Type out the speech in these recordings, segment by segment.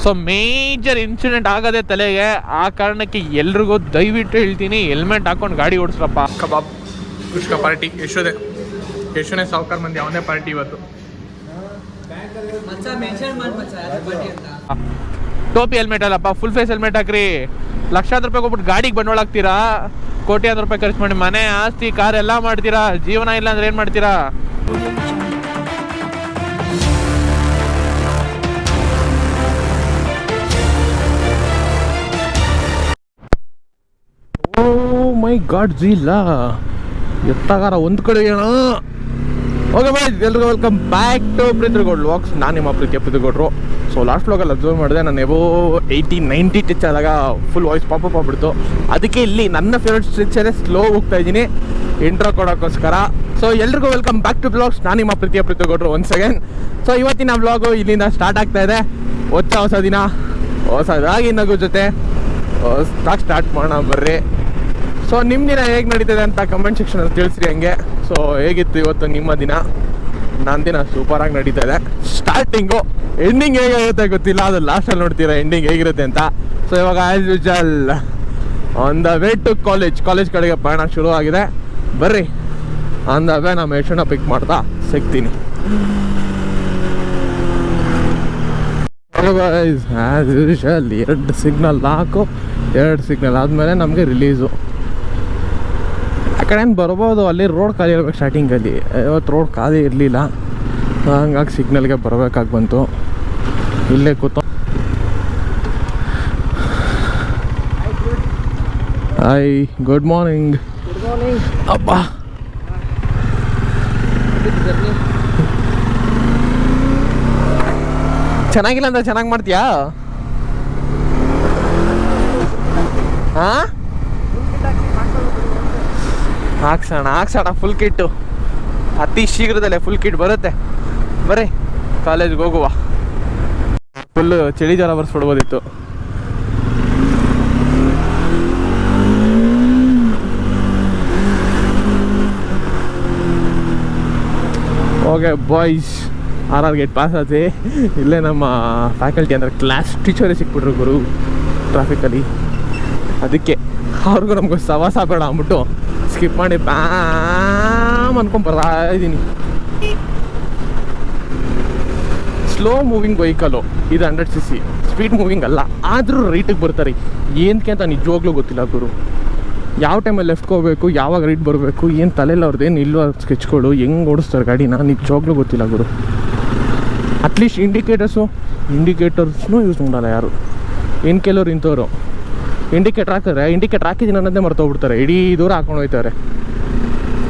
So major incident ಆಗದೆ ತಲೆಗೆ, ಆ ಕಾರಣಕ್ಕೆ ಎಲ್ರಿಗೂ ದಯವಿಟ್ಟು ಹೇಳ್ತೀನಿ ಹೆಲ್ಮೆಟ್ ಹಾಕೊಂಡು ಗಾಡಿ ಓಡಿಸ್ರಪ್ಪ. ಕಬಾಬ್ ಕುಷ್ಕ ಪಾರ್ಟಿ ಎಷ್ಟನೇ ಸಾವುಕಾರ ಮಂದಿ ಅವನೇ ಪಾರ್ಟಿ ಇವತ್ತು. ಟೋಪಿ ಹೆಲ್ಮೆಟ್ ಅಲ್ಲಪ್ಪ, ಫುಲ್ ಫೇಸ್ ಹೆಲ್ಮೆಟ್ ಹಾಕ್ರಿ. ಲಕ್ಷಾಂತರ ರೂಪಾಯಿ ಹೋಗ್ಬಿಟ್ಟು ಗಾಡಿಗೆ ಬಂಡವಾಳ ಹಾಕ್ತೀರಾ, ಕೋಟ್ಯಾಂತರ ರೂಪಾಯಿ ಖರ್ಚು ಮಾಡಿ ಮನೆ ಆಸ್ತಿ ಕಾರ್ ಎಲ್ಲ ಮಾಡ್ತೀರಾ, ಜೀವನ ಇಲ್ಲ ಅಂದ್ರೆ ಏನು ಮಾಡ್ತೀರಾ? ಓ ಮೈ ಗಾಡ್ ಜಿಲ್ಲ ಎತ್ತಾಗಾರ ಒಂದು ಕಡೆ ಏನೋ. ಓಕೆ ಬಾಯ್, ಎಲ್ರಿಗೂ ವೆಲ್ಕಮ್ ಬ್ಯಾಕ್ ಟು ಪ್ರೀತಿಗೌಡ್ ವ್ಲಾಗ್ಸ್. ನಾನು ನಿಮ್ಮ ಪ್ರೀತಿಗೌಡ್ರು. ಸೊ ಲಾಸ್ಟ್ ವ್ಲಾಗಲ್ಲಿ ಅಬ್ಸರ್ವ್ ಮಾಡಿದೆ, ನಾನು ಎಬೋ 80-90 ಟಚ್ ಆದಾಗ ಫುಲ್ ವಾಯ್ಸ್ ಪಾಪಪ್ ಆಗ್ಬಿಡ್ತು. ಅದಕ್ಕೆ ಇಲ್ಲಿ ನನ್ನ ಫೇವ್ರೆಟ್ ಸ್ಟ್ರೆಚ್ಚಲ್ಲೇ ಸ್ಲೋ ಹೋಗ್ತಾ ಇದ್ದೀನಿ ಇಂಟ್ರೋ ಕೊಡೋಕ್ಕೋಸ್ಕರ. ಸೊ ಎಲ್ರಿಗೂ ವೆಲ್ಕಮ್ ಬ್ಯಾಕ್ ಟು ವ್ಲಾಗ್ಸ್. ನಾನು ನಿಮ್ಮ ಪ್ರೀತಿಗೌಡ್ರು ಒನ್ಸ್ ಅಗೇನ್. ಸೊ ಇವತ್ತಿನ ವ್ಲಾಗು ಇಲ್ಲಿಂದ ಸ್ಟಾರ್ಟ್ ಆಗ್ತಾ ಇದೆ. ಹೊಸ ದಿನ ಹೊಸದಾಗಿ ನಗು ಜೊತೆ ಹೊಸದಾಗಿ ಸ್ಟಾರ್ಟ್ ಮಾಡೋಣ ಬರ್ರಿ. ಸೊ ನಿಮ್ಮ ದಿನ ಹೇಗೆ ನಡೀತದೆ ಅಂತ ಕಮೆಂಟ್ ಸೆಕ್ಷನಲ್ಲಿ ತಿಳಿಸ್ರಿ ಹಂಗೆ. ಸೊ ಹೇಗಿತ್ತು ಇವತ್ತು ನಿಮ್ಮ ದಿನ? ನನ್ನ ದಿನ ಸೂಪರಾಗಿ ನಡೀತಾ ಇದೆ. ಸ್ಟಾರ್ಟಿಂಗು, ಎಂಡಿಂಗ್ ಹೇಗಿರುತ್ತೆ ಗೊತ್ತಿಲ್ಲ, ಅದು ಲಾಸ್ಟಲ್ಲಿ ನೋಡ್ತೀರಾ ಎಂಡಿಂಗ್ ಹೇಗಿರುತ್ತೆ ಅಂತ. ಸೊ ಇವಾಗ as usual on the way to college ಕಡೆಗೆ ಪ್ರಯಾಣ ಶುರು ಆಗಿದೆ. ಬರ್ರಿ ಆನ್ ದ ವೇ ನಮ್ಮ ಯಶನ ಪಿಕ್ ಮಾಡ್ತಾ ಸಿಗ್ತೀನಿ. ಆ್ಯಸ್ ಯೂಶಲ್ 2 ಸಿಗ್ನಲ್ ಹಾಕು, 2 ಸಿಗ್ನಲ್ ಆದಮೇಲೆ ನಮಗೆ ರಿಲೀಸು. ಆ ಕಡೆ ಬರ್ಬೋದು, ಅಲ್ಲಿ ರೋಡ್ ಖಾಲಿ ಇರಬೇಕು ಸ್ಟಾರ್ಟಿಂಗಲ್ಲಿ. ಇವತ್ತು ರೋಡ್ ಖಾಲಿ ಇರಲಿಲ್ಲ, ಹಂಗಾಗಿ ಸಿಗ್ನಲ್ಗೆ ಬರಬೇಕಾಗಿ ಬಂತು. ಇಲ್ಲೇ ಕೂತು ಹಾಯ್ ಗುಡ್ ಮಾರ್ನಿಂಗ್. ಅಬ್ಬಾ ಚೆನ್ನಾಗಿಲ್ಲ ಅಂತ ಚೆನ್ನಾಗಿ ಮಾಡ್ತೀಯಾ? ಹಾಂ ಹಾಕ್ಸೋಣ ಫುಲ್ ಕಿಟ್ಟು. ಅತಿ ಶೀಘ್ರದಲ್ಲೇ ಫುಲ್ ಕಿಟ್ ಬರುತ್ತೆ. ಬರ್ರಿ ಕಾಲೇಜ್ಗೆ ಹೋಗುವ. ಫುಲ್ಲು ಚಳಿ ಜ್ವರ ಬರ್ಸ್ಬಿಡ್ಬೋದಿತ್ತು. Okay boys, RR gate pass ಆಯ್ತು. ಇಲ್ಲೇ ನಮ್ಮ ಫ್ಯಾಕಲ್ಟಿ ಅಂದರೆ ಕ್ಲಾಸ್ ಟೀಚರೇ ಸಿಕ್ಬಿಟ್ರು ಗುರು ಟ್ರಾಫಿಕಲ್ಲಿ. ಅದಕ್ಕೆ ಅವ್ರಿಗೂ ನಮಗೂ ಸವಾಸ ಬೇಡ ಅಂದ್ಬಿಟ್ಟು ಸ್ಕಿಪ್ ಮಾಡಿ ಬ್ಯಾಮ್ ಅನ್ಕೊಂಡು ಬರ್ತಾ ಇದ್ದೀನಿ. ಸ್ಲೋ ಮೂವಿಂಗ್ ವೆಹಿಕಲು ಇದು 100cc, ಸ್ಪೀಡ್ ಮೂವಿಂಗ್ ಅಲ್ಲ. ಆದರೂ ರೈಟಿಗೆ ಬರ್ತಾರೆ. ಏನಕ್ಕೆ ಅಂತ ನಿಜವಾಗ್ಲೂ ಗೊತ್ತಿಲ್ಲ ಗುರು. ಯಾವ ಟೈಮಲ್ಲಿ ಲೆಫ್ಟ್ಗೆ ಹೋಗ್ಬೇಕು, ಯಾವಾಗ ರೈಟ್ ಬರಬೇಕು, ಏನು ತಲೆಯಲ್ಲಿ ಅವ್ರದ್ದೇನು ಇಲ್ವ ಸ್ಕೆಚ್ಗಳು, ಹೆಂಗೆ ಓಡಿಸ್ತಾರೆ ಗಾಡಿನ ನಿಜವಾಗ್ಲೂ ಗೊತ್ತಿಲ್ಲ ಗುರು. ಅಟ್ಲೀಸ್ಟ್ ಇಂಡಿಕೇಟರ್ಸ್ನೂ ಯೂಸ್ ಮಾಡಲ್ಲ ಯಾರು. ಇನ್ನು ಕೆಲವ್ರು ಇಂಥವ್ರು ಇಂಡಿಕೇಟರ್ ಹಾಕಿದ್ದೀನಿ ಅನ್ನೋದೇ ಮರ್ತೋಗ್ಬಿಡ್ತಾರೆ. ಇಡೀ ದೂರ ಹಾಕೊಂಡು ಹೋಗ್ತಾರೆ.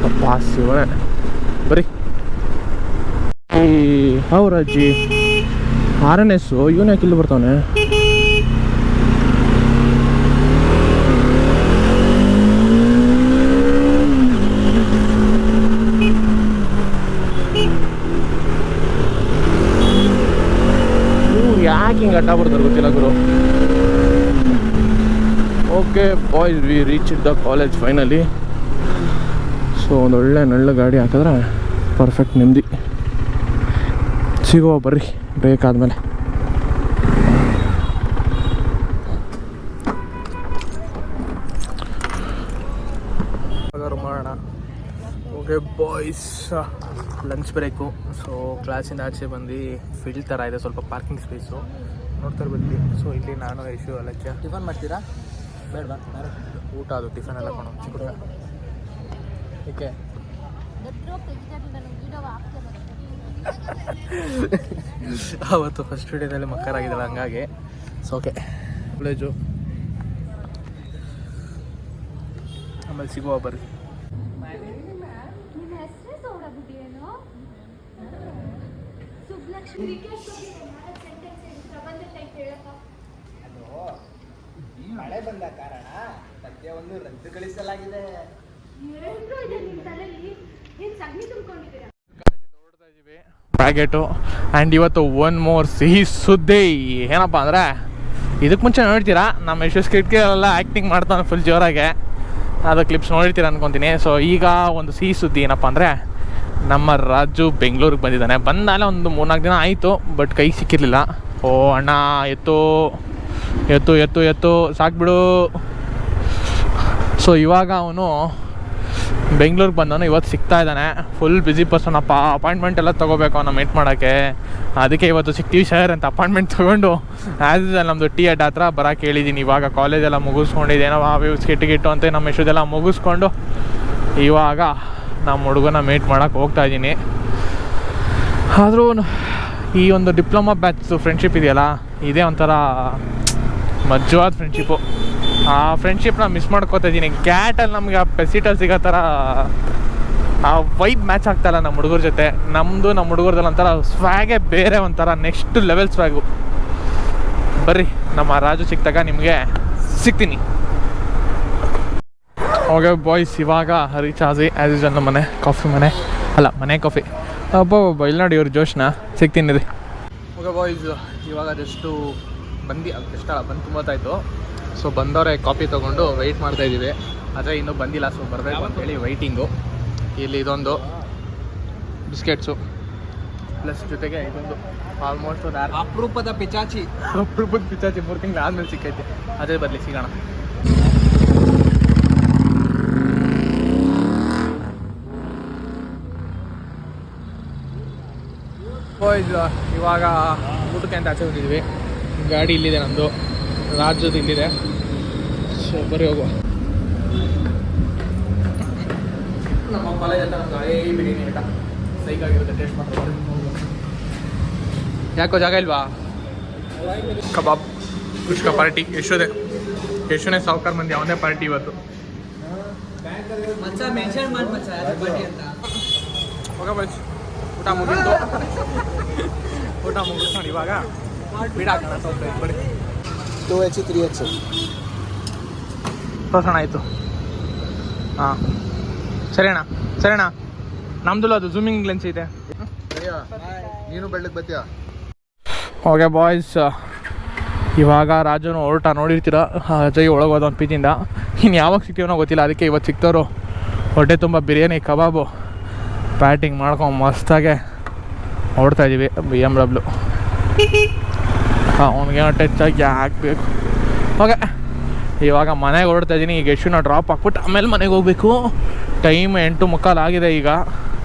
ಅಪ್ಪ ಶಿವನೇ. ಬರೀ ಅವ್ರ ಅಜ್ಜಿ RNS ಇವನು ಯಾಕೆ ಇಲ್ಲಿ ಬರ್ತಾವನೆ? ಯಾಕೆ ಹಿಂಗೆ ಅಡ್ಡ ಬರ್ತಾರೆ ಗೊತ್ತಿಲ್ಲ ಗುರು. Okay boys, we reach the college finally. So ಒಂದು ಒಳ್ಳೆ ನಳ್ಳ ಗಾಡಿ ಹಾಕಿದ್ರೆ ಪರ್ಫೆಕ್ಟ್ ನೆಮ್ಮದಿ ಸಿಗುವ. ಬರ್ರಿ ಬೇಕಾದ್ಮೇಲೆ. ಮಾಡೋಣ. Okay boys, lunch break. So ಕ್ಲಾಸಿಂದ ಆಚೆ ಬಂದು ಫೀಲ್ಡ್ ಥರ ಇದೆ, ಸ್ವಲ್ಪ ಪಾರ್ಕಿಂಗ್ ಸ್ಪೇಸು ನೋಡ್ತಾರೆ ಬಂದ್ವಿ. ಸೊ ಇಲ್ಲಿ ನಾನು ಯಶು ಅಲಕ್ಯ ಟಿಫನ್ ಮಾಡ್ತೀರಾ? ಬೇಡ ಊಟ ಅದು ಟಿಫನ್ ಎಲ್ಲ ಕೊಡೋ ಚಿಕ್ಕ. ಓಕೆ ಅವತ್ತು ಫಸ್ಟ್ ಡೇದಲ್ಲಿ ಮಕ್ಕರಾಗಿದ್ದಲ್ಲ ಹಂಗಾಗಿ. ಸೊ ಓಕೆ ಕಾಲೇಜು ಆಮೇಲೆ ಸಿಗುವ ಬರ್ರಿ. ಮಳೆ ಬಂದ ಕಾರಣ ಪದ್ಯವನ್ನು ರದ್ದುಗೊಳಿಸಲಾಗಿದೆ. ನೋಡ್ತಾ ಇದ್ದೀವಿ ಪ್ಯಾಕೆಟು. ಆ್ಯಂಡ್ ಇವತ್ತು ಒನ್ ಮೋರ್ ಸಿಹಿ ಸುದ್ದಿ ಏನಪ್ಪ ಅಂದರೆ, ಇದಕ್ಕೆ ಮುಂಚೆ ನೋಡ್ತೀರಾ ನಮ್ಮ ಯಶಸ್ ಕಿಟಕಿಯಲ್ಲೆಲ್ಲ ಆ್ಯಕ್ಟಿಂಗ್ ಮಾಡ್ತಾನೆ ಫುಲ್ ಜೋರಾಗೆ, ಅದು ಕ್ಲಿಪ್ಸ್ ನೋಡಿರ್ತೀರ ಅನ್ಕೊತೀನಿ. ಸೊ ಈಗ ಒಂದು ಸಿಹಿ ಸುದ್ದಿ ಏನಪ್ಪ ಅಂದರೆ, ನಮ್ಮ ರಾಜು ಬೆಂಗಳೂರಿಗೆ ಬಂದಿದ್ದಾನೆ. ಬಂದಾಲೆ ಒಂದು 3-4 ದಿನ ಆಯಿತು, ಬಟ್ ಕೈಗೆ ಸಿಕ್ಕಿರಲಿಲ್ಲ. ಓ ಅಣ್ಣ ಎತ್ತು ಎತ್ತು ಎತ್ತು ಎತ್ತು ಸಾಕ್ಬಿಡು. ಸೊ ಇವಾಗ ಅವನು ಬೆಂಗಳೂರಿಗೆ ಬಂದವನು, ಇವತ್ತು ಸಿಗ್ತಾ ಇದ್ದಾನೆ. ಫುಲ್ ಬ್ಯುಸಿ ಪರ್ಸನ್ ಅಪ್ಪ, ಅಪಾಯಿಂಟ್ಮೆಂಟ್ ಎಲ್ಲ ತೊಗೋಬೇಕು ಅವನ್ನ ಮೀಟ್ ಮಾಡೋಕ್ಕೆ. ಅದಕ್ಕೆ ಇವತ್ತು ಸಿಗ್ತೀವಿ ಸರ್ ಅಂತ ಅಪಾಯಿಂಟ್ಮೆಂಟ್ ತೊಗೊಂಡು ಆ್ಯಸ್ ಯೂಸಲ್ ನಮ್ಮದು ಟೀ ಅಡ್ಡ ಹತ್ರ ಬರೋಕ್ಕೆ ಹೇಳಿದ್ದೀನಿ. ಇವಾಗ ಕಾಲೇಜೆಲ್ಲ ಮುಗಿಸ್ಕೊಂಡಿದ್ದೇನೋ ವ್ಯೂಸ್ ಗಿಟ್ಟು ಅಂತ ನಮ್ಮ ಇಷ್ಟದೆಲ್ಲ ಮುಗಿಸ್ಕೊಂಡು ಇವಾಗ ನಮ್ಮ ಹುಡುಗನ ಮೀಟ್ ಮಾಡೋಕ್ಕೆ ಹೋಗ್ತಾ ಇದ್ದೀನಿ. ಆದರೂ ಈ ಒಂದು ಡಿಪ್ಲೊಮಾ ಬ್ಯಾಚ್ ಫ್ರೆಂಡ್ಶಿಪ್ ಇದೆಯಲ್ಲ, ಇದೇ ಒಂಥರ ಮಜವಾದ ಫ್ರೆಂಡ್ಶಿಪ್ಪು. ಆ ಫ್ರೆಂಡ್ಶಿಪ್ನ ಮಿಸ್ ಮಾಡ್ಕೋತಾ ಇದ್ದೀನಿ. ಕ್ಯಾಟಲ್ಲಿ ನಮಗೆ ಆ ಪೆಸಿಟಲ್ ಸಿಗೋ ಥರ ಆ ವೈಬ್ ಮ್ಯಾಚ್ ಆಗ್ತಾಯಿಲ್ಲ ನಮ್ಮ ಹುಡುಗರ ಜೊತೆ. ನಮ್ಮ ಹುಡುಗರದಲ್ಲಿ ಒಂಥರ ಸ್ವ್ಯಾಗೇ ಬೇರೆ, ಒಂಥರ ನೆಕ್ಸ್ಟ್ ಲೆವೆಲ್ ಸ್ವ್ಯಾಗು. ಬರ್ರಿ ನಮ್ಮ ರಾಜು ಸಿಕ್ತಾಗ ನಿಮಗೆ ಸಿಗ್ತೀನಿ. ಓಕೆ ಬಾಯ್ಸ್, ಇವಾಗ ರೀಚ್ ಆಗಿ ಆ್ಯಸ್ ಯೂಸಲ್ ನಮ್ಮ ಮನೆ ಕಾಫಿ ಒಬ್ಬ ಇಲ್ಲಿ ನೋಡಿ ಇವ್ರ ಜೋಶ್ನ ಸಿಗ್ತೀನಿ ರೀ. ಓಕೆ ಬಾಯ್ಸ್, ಇವಾಗ ಜಸ್ಟು ಬಂದು ತುಂಬತ್ತಾಯಿತು. ಸೊ ಬಂದವರೇ ಕಾಫಿ ತೊಗೊಂಡು ವೆಯ್ಟ್ ಮಾಡ್ತಾಯಿದ್ದೀವಿ. ಆದರೆ ಇನ್ನೂ ಬಂದಿಲ್ಲ, ಸೊ ಬರಬೇಕು ಅಂತೇಳಿ ವೆಯ್ಟಿಂಗು. ಇಲ್ಲಿ ಇದೊಂದು ಬಿಸ್ಕೆಟ್ಸು ಪ್ಲಸ್ ಜೊತೆಗೆ ಇದೊಂದು ಆಲ್ಮೋಸ್ಟ್ ಒಂದು ಅಪರೂಪದ ಪಿಚಾಚಿ 3 ತಿಂಗಳು ಆದಮೇಲೆ ಸಿಕ್ಕೈತೆ. ಅದೇ ಬರಲಿ, ಸಿಗೋಣ. ಬಾಯ್ಸ್, ಇವಾಗ ಊಟಕ್ಕೆ ಅಂತ ಆಚೆ ಹೋಗಿದ್ವಿ. ಗಾಡಿ ಇಲ್ಲಿದೆ, ನಮ್ಮದು ರಾಜ್ಯದ್ದು ಇಲ್ಲಿದೆ. ಸೊ ಬರೀ ಹೋಗುವ. ನಮ್ಮ ಕಾಲೇಜ್ ಅಂತ ನಮ್ಗೆ ಹಳೇ ಬಿರಿಯಾನಿ ಊಟ ಸೈಕಾಗಿರುತ್ತೆ, ಟೇಸ್ಟ್ ಮಾಡ್ತಾರೆ. ಯಾಕೋ ಜಾಗ ಇಲ್ವಾ? ಕಬಾಬ್ ಕುಷ್ಕ ಪಾರ್ಟಿ ಯಶುನೇ ಸಾವುಕಾರ ಮಂದಿ, ಅವನೇ ಪಾರ್ಟಿ ಇವತ್ತು. ಹೋಗ ಬಾಯ್ಸ್, ಊಟ ಮುಗಿಸ್ಕೊಂಡು ಇವಾಗ ಬಿಡಾಕೋಣ. ಬರೀ 2H 3H ತೋರ್ಸೋಣ. ಆಯಿತು, ಹಾಂ ಸರಿ ಅಣ್ಣ. ನಮ್ದು ಅದು ಝೂಮಿಂಗ್ ಲೆನ್ಸ್ ಇದೆ. ನೀನು ಬೆಳ್ಳಕ್ಕೆ ಬರ್ತೀಯಾ? ಓಕೆ ಬಾಯ್ಸ್, ಇವಾಗ ರಾಜುನು ಹೊರಟ ನೋಡಿರ್ತೀರ. ಅಜಯ್ ಒಳಗೆ ಹೋದ ಒಂದು ಪಿಜಿಂದ. ಇನ್ನು ಯಾವಾಗ ಸಿಗ್ತೀವನೋ ಗೊತ್ತಿಲ್ಲ, ಅದಕ್ಕೆ ಇವತ್ತು ಸಿಗ್ತವ್ರು. ಹೊಟ್ಟೆ ತುಂಬ ಬಿರಿಯಾನಿ ಕಬಾಬು ಪ್ಯಾಟಿಂಗ್ ಮಾಡ್ಕೊಂಡು ಮಸ್ತಾಗೆ ಹೊಡ್ತಾಯಿದ್ದೀವಿ. BMW ಅವ್ನಿಗೆ ಟಚ್ ಆಗಿ ಹಾಕಬೇಕು. ಓಕೆ, ಇವಾಗ ಮನೆಗೆ ಹೊರಡ್ತಾ ಇದ್ದೀನಿ. ಈಗ ಯಶುನ ಡ್ರಾಪ್ ಹಾಕ್ಬಿಟ್ಟು ಆಮೇಲೆ ಮನೆಗೆ ಹೋಗಬೇಕು. ಟೈಮ್ 8:45 ಆಗಿದೆ. ಈಗ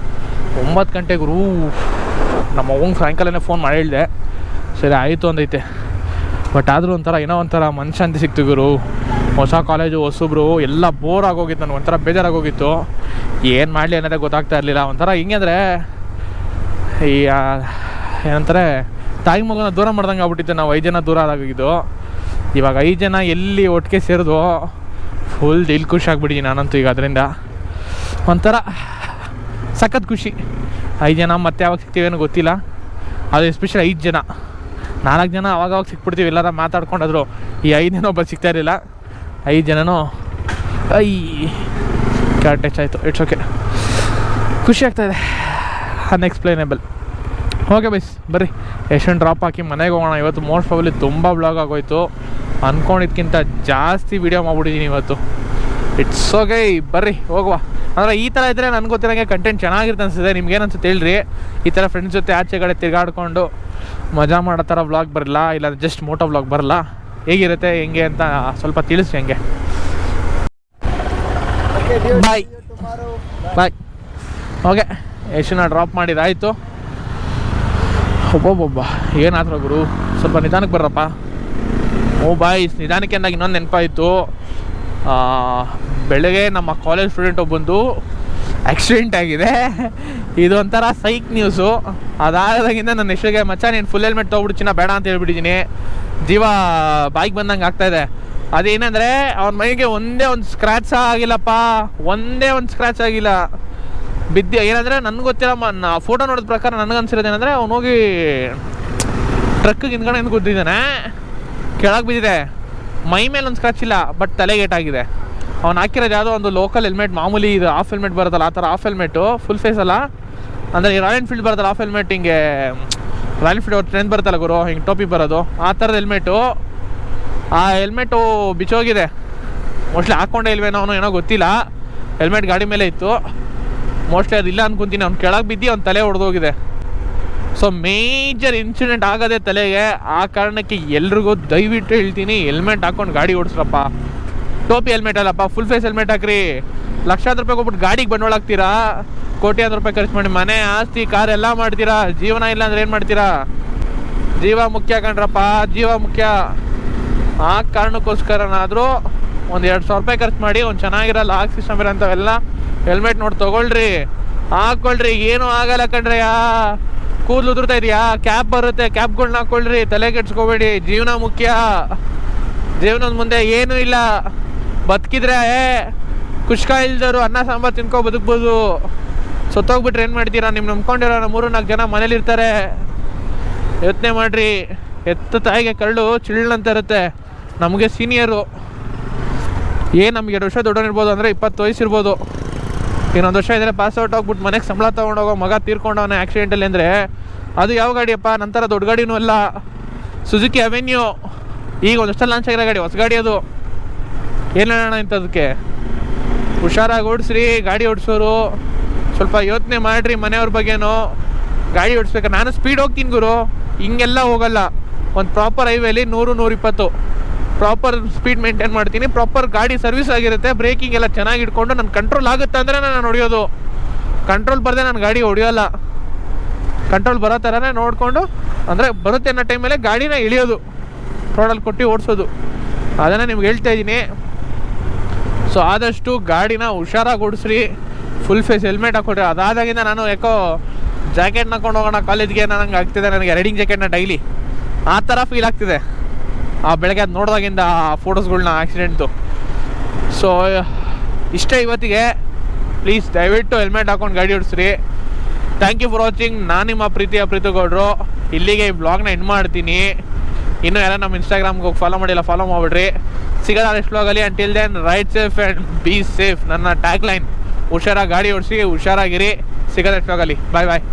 9 ಗಂಟೆಗೆ ನಮ್ಮ ಅವ್ವಂಗೆ ಸಾಯಂಕಾಲನೇ ಫೋನ್ ಮಾಡಿ ಹೇಳಿದೆ. ಸರಿ ಆಯಿತು ಅಂದೈತೆ. ಬಟ್ ಆದರೂ ಒಂಥರ ಮನಶಾಂತಿ ಸಿಕ್ತು ಗುರು. ಹೊಸ ಕಾಲೇಜು, ಹೊಸಬ್ರು, ಎಲ್ಲ ಬೋರ್ ಆಗೋಗಿತ್ತು. ನನಗೆ ಒಂಥರ ಬೇಜಾರಾಗೋಗಿತ್ತು. ಏನು ಮಾಡಲಿ ಅನ್ನೋದೇ ಗೊತ್ತಾಗ್ತಾ ಇರಲಿಲ್ಲ. ಒಂಥರ ಹಿಂಗೆ ಅಂದರೆ ಈ ಏನಂತಾರೆ, ತಾಯಿ ಮಗನ ದೂರ ಮಾಡ್ದಂಗೆ ಆಗ್ಬಿಟ್ಟಿತ್ತು. ನಾವು 5 ಜನ ದೂರ ಆಗೋಗಿದ್ದು. ಇವಾಗ 5 ಜನ ಎಲ್ಲಿ ಒಟ್ಟಿಗೆ ಸೇರಿದು ಫುಲ್ ಖುಷಿ ಆಗ್ಬಿಟ್ಟಿದ್ದೀನಿ ನಾನಂತೂ. ಈಗ ಅದರಿಂದ ಒಂಥರ ಸಖತ್ ಖುಷಿ. 5 ಜನ ಮತ್ತೆ ಯಾವಾಗ ಸಿಗ್ತೀವಿ ಏನೋ ಗೊತ್ತಿಲ್ಲ. ಅದು ಎಸ್ಪೆಷಲಿ 5 ಜನ. 4 ಜನ ಅವಾಗವಾಗ ಸಿಕ್ಬಿಡ್ತೀವಿ, ಎಲ್ಲರ ಮಾತಾಡ್ಕೊಂಡಾದ್ರು. ಈ 5 ಜನ ಒಬ್ಬರು ಸಿಗ್ತಾ ಇರಲಿಲ್ಲ. 5 ಜನನೂ ಕ್ಯಾಟ್ ಟಚ್ ಆಯಿತು. ಇಟ್ಸ್ ಓಕೆ, ಖುಷಿ ಆಗ್ತಾಯಿದೆ, ಅನ್ಎಕ್ಸ್ಪ್ಲೈನೇಬಲ್. ಓಕೆ ಬೈಸ್, ಬರ್ರಿ ಯಶನ್ ಡ್ರಾಪ್ ಹಾಕಿ ಮನೆಗೆ ಹೋಗೋಣ. ಇವತ್ತು ಮೋಸ್ಟ್ ಪ್ರಾಬಬ್ಲಿ ತುಂಬ ಬ್ಲಾಗ್ ಆಗೋಯ್ತು. ಅಂದ್ಕೊಂಡಿದ್ಕಿಂತ ಜಾಸ್ತಿ ವೀಡಿಯೋ ಮಾಡ್ಬಿಟ್ಟಿದ್ದೀನಿ ಇವತ್ತು. ಇಟ್ಸ್ ಓಕೆ, ಬರ್ರಿ ಹೋಗುವ. ಅಂದರೆ ಈ ಥರ ಇದ್ದರೆ ನನಗೆ ಗೊತ್ತಿರೋಂಗೆ ಕಂಟೆಂಟ್ ಚೆನ್ನಾಗಿರುತ್ತೆ ಅನಿಸಿದೆ. ನಿಮ್ಗೇನು ಅನ್ಸುತ್ತೆ ಹೇಳ್ರಿ. ಈ ಥರ ಫ್ರೆಂಡ್ಸ್ ಜೊತೆ ಆಚೆ ಕಡೆ ತಿರುಗಾಡ್ಕೊಂಡು ಮಜಾ ಮಾಡೋ ಥರ ವ್ಲಾಗ್ ಬರಲ್ಲ, ಇಲ್ಲ ಜಸ್ಟ್ ಮೋಟೋ ವ್ಲಾಗ್ ಬರಲ್ಲ, ಹೇಗಿರುತ್ತೆ ಹೆಂಗೆ ಅಂತ ಸ್ವಲ್ಪ ತಿಳಿಸಿ ಹಂಗೆ. ಬಾಯ್. Okay, ಯಶನ drop ಮಾಡಿದಾಯಿತು. ಒಬ್ಬೊಬ್ಬೊಬ್ಬ ಏನಾದರೂ ಗುರು, ಸ್ವಲ್ಪ ನಿಧಾನಕ್ಕೆ ಬರ್ರಪ್ಪ. ಓ ಬಾಯ್, ನಿಧಾನಕ್ಕೆ ಅಂದಾಗ ಇನ್ನೊಂದು ನೆನಪಾಯಿತು. ಬೆಳಗ್ಗೆ ನಮ್ಮ ಕಾಲೇಜ್ ಸ್ಟೂಡೆಂಟ್ ಒಬ್ಬಂದು ಆಕ್ಸಿಡೆಂಟ್ ಆಗಿದೆ. ಇದೊಂಥರ ಸೈಕ್ ನ್ಯೂಸು. ಅದಾದಾಗಿಂದ ನನ್ನ ಹೆಸರಿಗೆ ಮಚ್ಚ ನೀನು ಫುಲ್ ಹೆಲ್ಮೆಟ್ ತೊಗೊಬಿಡ್ಚಿನ ಬೇಡ ಅಂತ ಹೇಳ್ಬಿಟ್ಟಿದ್ದೀನಿ. ಜೀವ ಬಾಯಿಗೆ ಬಂದಂಗೆ ಆಗ್ತಾಯಿದೆ. ಅದೇನಂದರೆ ಅವನ ಮೈಗೆ ಒಂದೇ ಒಂದು ಸ್ಕ್ರ್ಯಾಚ್ ಆಗಿಲ್ಲಪ್ಪ, ಒಂದೇ ಒಂದು ಸ್ಕ್ರ್ಯಾಚ್ ಆಗಿಲ್ಲ. ಬಿದ್ದು ಏನಂದರೆ ನನಗೆ ಗೊತ್ತಿಲ್ಲ, ಫೋಟೋ ನೋಡಿದ ಪ್ರಕಾರ ನನಗನ್ಸಿರೋದೇನೆಂದರೆ ಅವ್ನು ಹೋಗಿ ಟ್ರಕ್ಕಿಗೆ ಹಿಂದ್ಗಡೆ ಕೂತಿದ್ದಾನೆ, ಕೆಳಗೆ ಬಿದ್ದಿದೆ. ಮೈ ಮೇಲೆ ಒಂದು ಸ್ಕ್ರಾಚ್ ಇಲ್ಲ, ಬಟ್ ತಲೆಗೆ ಏಟಾಗಿದೆ. ಅವ್ನು ಹಾಕಿರೋದು ಯಾವುದೋ ಒಂದು ಲೋಕಲ್ ಹೆಲ್ಮೆಟ್, ಮಾಮೂಲಿ ಇದು ಆಫ್ ಹೆಲ್ಮೆಟ್ ಬರುತ್ತಲ್ಲ ಆ ಥರ ಆಫ್ ಹೆಲ್ಮೆಟು, ಫುಲ್ ಫೇಸ್ ಅಲ್ಲ. ಅಂದರೆ ಈ ರಾಯಲ್ ಎನ್ಫೀಲ್ಡ್ ಬರುತ್ತಲ್ಲ ಆಫ್ ಹೆಲ್ಮೆಟ್, ಹಿಂಗೆ ರಾಯಲ್ ಎನ್ಫೀಲ್ಡ್ ಅವ್ರು ಟ್ರೆಂಡ್ ಬರುತ್ತಲ್ಲ ಗುರು, ಹಿಂಗೆ ಟೋಪಿ ಬರೋದು ಆ ಥರದ ಹೆಲ್ಮೆಟು. ಆ ಹೆಲ್ಮೆಟು ಬಿಚ್ಚೋಗಿದೆ. ಮೋಸ್ಟ್ಲಿ ಹಾಕ್ಕೊಂಡೇ ಇಲ್ವೇನೋ ಅವನು, ಏನೋ ಗೊತ್ತಿಲ್ಲ. ಹೆಲ್ಮೆಟ್ ಗಾಡಿ ಮೇಲೆ ಇತ್ತು. ಮೋಸ್ಟ್ಲಿ ಅದಿಲ್ಲ ಅನ್ಕೊಂತೀನಿ. ಅವ್ನು ಕೆಳಗೆ ಬಿದ್ದು ಅವ್ನ ತಲೆ ಹೊಡೆದೋಗಿದೆ. ಸೊ ಮೇಜರ್ ಇನ್ಸಿಡೆಂಟ್ ಆಗೋದೇ ತಲೆಗೆ. ಆ ಕಾರಣಕ್ಕೆ ಎಲ್ರಿಗೂ ದಯವಿಟ್ಟು ಹೇಳ್ತೀನಿ, ಹೆಲ್ಮೆಟ್ ಹಾಕ್ಕೊಂಡು ಗಾಡಿ ಓಡಿಸ್ರಪ್ಪ. ಟೋಪಿ ಹೆಲ್ಮೆಟ್ ಅಲ್ಲಪ್ಪ, ಫುಲ್ ಫೇಸ್ ಹೆಲ್ಮೆಟ್ ಹಾಕ್ರಿ. ಲಕ್ಷಾಂತರ ರೂಪಾಯಿ ಕೊಟ್ಬಿಟ್ಟು ಗಾಡಿಗೆ ಬಂಡವಾಳ ಹಾಕ್ತೀರಾ, ಕೋಟ್ಯಾಂತರ ರೂಪಾಯಿ ಖರ್ಚು ಮಾಡಿ ಮನೆ ಆಸ್ತಿ ಕಾರ್ ಎಲ್ಲ ಮಾಡ್ತೀರಾ. ಜೀವನ ಇಲ್ಲ ಅಂದ್ರೆ ಏನು ಮಾಡ್ತೀರಾ? ಜೀವ ಮುಖ್ಯ ಕಣ್ರಪ್ಪ, ಜೀವ ಮುಖ್ಯ. ಆ ಕಾರಣಕ್ಕೋಸ್ಕರನಾದರೂ ಒಂದು 2,000 ರೂಪಾಯಿ ಖರ್ಚು ಮಾಡಿ ಒಂದು ಚೆನ್ನಾಗಿರೋ ಲಾಕ್ ಸಿಸ್ಟಮ್ ಇರೋಂಥವೆಲ್ಲ ಹೆಲ್ಮೆಟ್ ನೋಡಿ ತೊಗೊಳ್ರಿ, ಹಾಕ್ಕೊಳ್ರಿ. ಏನೂ ಆಗಲ್ಲ ಕಣ್ರಯ್ಯ. ಕೂದಲು ಉದುರ್ತಾ ಇದೆಯಾ, ಕ್ಯಾಪ್ ಬರುತ್ತೆ, ಕ್ಯಾಪ್ಗಳ್ನ ಹಾಕ್ಕೊಳ್ರಿ. ತಲೆ ಕೆಡ್ಸ್ಕೊಬೇಡಿ, ಜೀವನ ಮುಖ್ಯ. ಜೀವನದ ಮುಂದೆ ಏನೂ ಇಲ್ಲ. ಬದುಕಿದ್ರೆ ಕುಷ್ಕ ಇಲ್ದರು ಅನ್ನ ಸಾಂಬಾರು ತಿನ್ಕೊ ಬದುಕ್ಬೋದು. ಸತ್ತೋಗ್ಬಿಟ್ರೆ ಏನು ಮಾಡ್ತೀರಾ? ನಿಮ್ಮ ನಂಬ್ಕೊಂಡಿರೋ 3-4 ಜನ ಮನೇಲಿರ್ತಾರೆ. ಯೋಚನೆ ಮಾಡಿರಿ. ಎತ್ತ ತಾಯಿಗೆ ಕರಳು ಚಿಳ್ಳಂತ ಇರುತ್ತೆ. ನಮಗೆ ಸೀನಿಯರು ನಮಗೆ 2 ವರ್ಷ ದೊಡ್ಡವನಿರ್ಬೋದು ಅಂದರೆ 20 ವಯಸ್ಸಿರ್ಬೋದು. ಇನ್ನೊಂದು ವರ್ಷ ಇದ್ದರೆ ಪಾಸ್ ಔಟ್ ಹೋಗ್ಬಿಟ್ಟು ಮನೆಗೆ ಸಂಬಳ ತೊಗೊಂಡೋಗೋ ಮಗ ತೀರ್ಕೊಂಡವನೇ ಆ್ಯಕ್ಸಿಡೆಂಟಲ್ಲಿ ಅಂದರೆ ಅದು ಯಾವ ಗಾಡಿಯಪ್ಪ? ನಂತರ ದೊಡ್ಡ ಗಾಡಿನೂ ಅಲ್ಲ, ಸುಜುಕಿ ಅವೆನ್ಯೂ. ಈಗ ಒಂದಷ್ಟು ಲಾಂಚ್ ಆಗಿರೋ ಗಾಡಿ, ಹೊಸ ಗಾಡಿ ಅದು. ಏನು ಹೇಳೋಣ ಇಂಥದಕ್ಕೆ? ಹುಷಾರಾಗಿ ಓಡಿಸ್ರಿ. ಗಾಡಿ ಓಡಿಸೋರು ಸ್ವಲ್ಪ ಯೋಚನೆ ಮಾಡಿರಿ ಮನೆಯವ್ರ ಬಗ್ಗೆನೂ. ಗಾಡಿ ಓಡಿಸ್ಬೇಕು. ನಾನು ಸ್ಪೀಡ್ ಹೋಗ್ತೀನಿ ಗುರು, ಹಿಂಗೆಲ್ಲ ಹೋಗಲ್ಲ. ಒಂದು ಪ್ರಾಪರ್ ಹೈವೇಲಿ 100-120 ಪ್ರಾಪರ್ ಸ್ಪೀಡ್ ಮೇಂಟೈನ್ ಮಾಡ್ತೀನಿ. ಪ್ರಾಪರ್ ಗಾಡಿ ಸರ್ವಿಸ್ ಆಗಿರುತ್ತೆ, ಬ್ರೇಕಿಂಗ್ ಎಲ್ಲ ಚೆನ್ನಾಗಿ ಇಟ್ಕೊಂಡು ನನ್ನ ಕಂಟ್ರೋಲ್ ಆಗುತ್ತೆ ಅಂದರೆ ನಾನು ಹೊಡಿಯೋದು. ಕಂಟ್ರೋಲ್ ಬರದೆ ನಾನು ಗಾಡಿ ಹೊಡಿಯೋಲ್ಲ. ಕಂಟ್ರೋಲ್ ಬರೋ ಥರನೇ ನೋಡಿಕೊಂಡು, ಅಂದರೆ ಬರುತ್ತೆ ಅನ್ನೋ ಟೈಮಲ್ಲೇ ಗಾಡಿನ ಇಳಿಯೋದು, ರೋಡಲ್ಲಿ ಕೊಟ್ಟು ಓಡಿಸೋದು. ಅದನ್ನೇ ನಿಮ್ಗೆ ಹೇಳ್ತಾ ಇದ್ದೀನಿ. ಸೊ ಆದಷ್ಟು ಗಾಡಿನ ಹುಷಾರಾಗಿ ಓಡಿಸ್ರಿ, ಫುಲ್ ಫೇಸ್ ಹೆಲ್ಮೆಟ್ ಹಾಕ್ಕೊಡ್ರಿ. ಅದಾದಾಗಿಂದ ನಾನು ಯಾಕೋ ಜಾಕೆಟ್ನ ಹಾಕೊಂಡು ಹೋಗೋಣ ಕಾಲೇಜ್ಗೆ ನನಗೆ ಆಗ್ತಿದೆ, ನನಗೆ ರೈಡಿಂಗ್ ಜಾಕೆಟ್ನ ಡೈಲಿ ಆ ಥರ ಫೀಲ್ ಆಗ್ತಿದೆ. ಆ ಬೆಳಗ್ಗೆ ಅದು ನೋಡಿದಾಗಿಂದ ಆ ಫೋಟೋಸ್ಗಳ್ನ ಆಕ್ಸಿಡೆಂಟ್ದು. ಸೊ ಇಷ್ಟೇ ಇವತ್ತಿಗೆ. ಪ್ಲೀಸ್ ದಯವಿಟ್ಟು ಹೆಲ್ಮೆಟ್ ಹಾಕ್ಕೊಂಡು ಗಾಡಿ ಓಡಿಸ್ರಿ. Thank you for watching. ನಾನು ನಿಮ್ಮ ಪ್ರೀತಿಯ ಪ್ರೀತುಗೌಡರು. ಇಲ್ಲಿಗೆ ಈ ಬ್ಲಾಗ್ನ ಎಂಡ್ ಮಾಡ್ತೀನಿ. ಇನ್ನೂ ಎಲ್ಲ ನಮ್ಮ ಇನ್ಸ್ಟಾಗ್ರಾಮ್ಗೆ ಹೋಗಿ ಫಾಲೋ ಮಾಡಿಲ್ಲ, ಫಾಲೋ ಮಾಡಿಬಿಡ್ರಿ. ಸಿಗೋದ ನೆಕ್ಸ್ಟ್ ಬ್ಲಾಗಲ್ಲಿ. Until then ride safe and be safe. ನನ್ನ ಟ್ಯಾಗ್ ಲೈನ್ ಹುಷಾರಾಗಿ ಗಾಡಿ ಓಡಿಸಿ, ಹುಷಾರಾಗಿರಿ. ಸಿಗೋದ ನೆಕ್ಸ್ಟ್ ಬ್ಲಾಗಲ್ಲಿ. ಬಾಯ್ ಬಾಯ್.